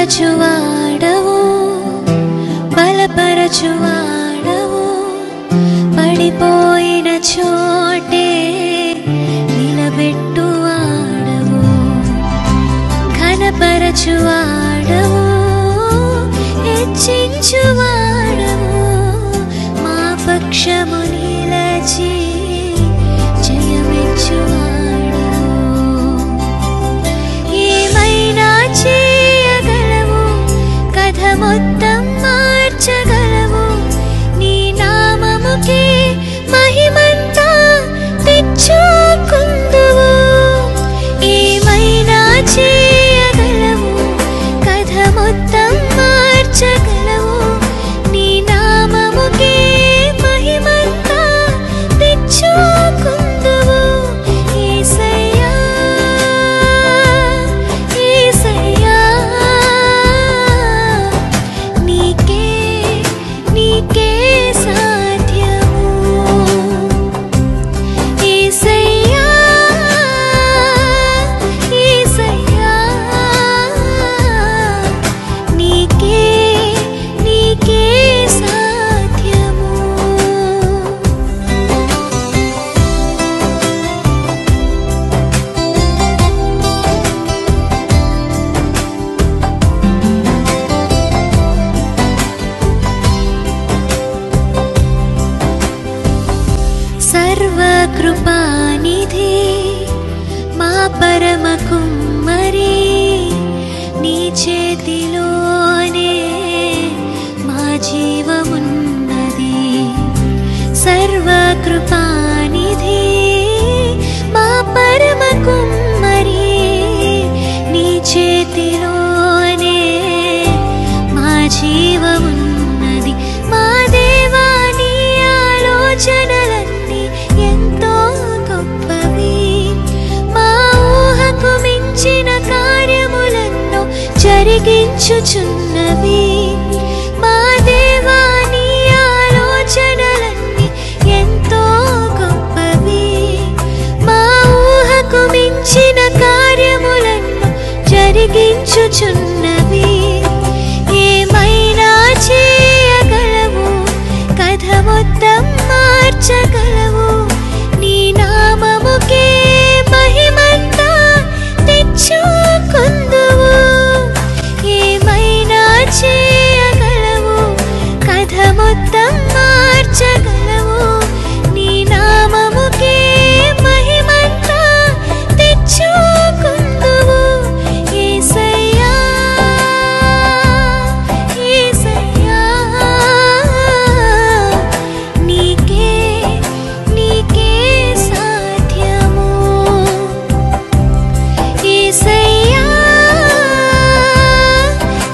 స్థిరపరచువాడవు బలపరచువాడవు పడిపోయిన చోటే నిలబెట్టువాడవు ఘనపరచువాడవు హెచ్చించువాడవు మా పక్షము నిలచి జయమిచ్చువాడవు ఏమైనా చేయగలవు కథ మొత్తం మార్చగలవు నీ నామముకే మహిమంతా తెచ్చుకుందువు ఏమైనా చేయగలవు కథ మొత్తం మార్చగలవు నీ నామముకే మహిమంతా తెచ్చుకుందువు యేసయ్యా యేసయ్యా నీకే నీకే సాధ్యము యేసయ్యా యేసయ్యా నీకే నీకే సాధ్యము సర్వకృపానిధి మా పరమ కుమ్మరి నీ చేతిలోనే మా జీవమున్నది సర్వకృపానిధి మా పరమ కుమ్మరి నీ చేతిలోనే మా జీవమున్నది మా దేవా నీ ఆలోచనలన్నీ ఎంతో గొప్పవి మా ఊహకు మించిన కార్యములెన్నో జరిగించుచున్నవి మా దేవా నీ ఆలోచనలన్నీ ఎంతో గొప్పవి మా ఊహకు మించిన కార్యములెన్నో జరిగించుచున్నవి ఏమైనా చేయగలవు కథ మొత్తం మార్చగలవు నీ నామముకే మహిమంతా తెచ్చుకుందువు ఏమైనా చేయగలవు కథ మొత్తం మార్చగలవు నీ నామముకే మహిమంతా తెచ్చుకుందువు యేసయ్యా యేసయ్యా నీకే నీకే సాధ్యము యేసయ్యా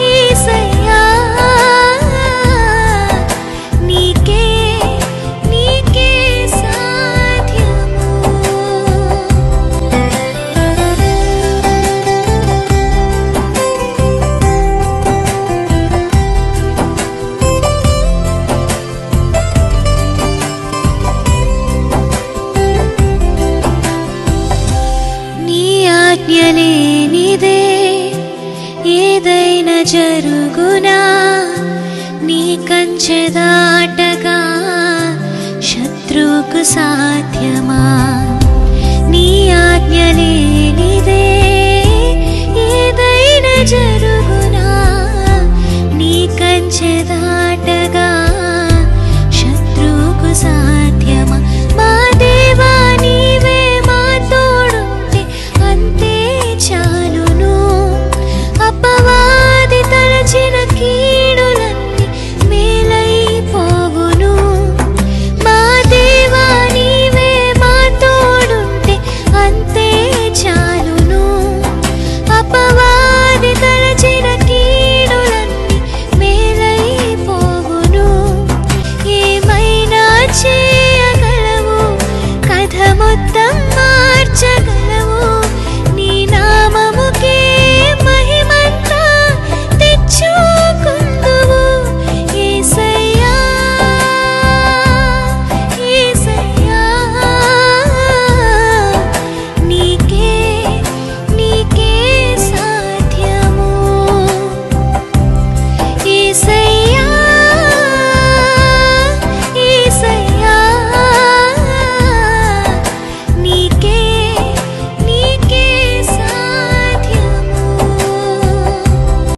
యేసయ్యా నీకే నీకే సాధ్యము నీ ఆజ్ఞ లేనిదే ఏదైనా జరుగునా నీ కంచె దాటగా శత్రువుకు సాధ్యమా నీ ఆజ్ఞ లేనిదే ఏదైనా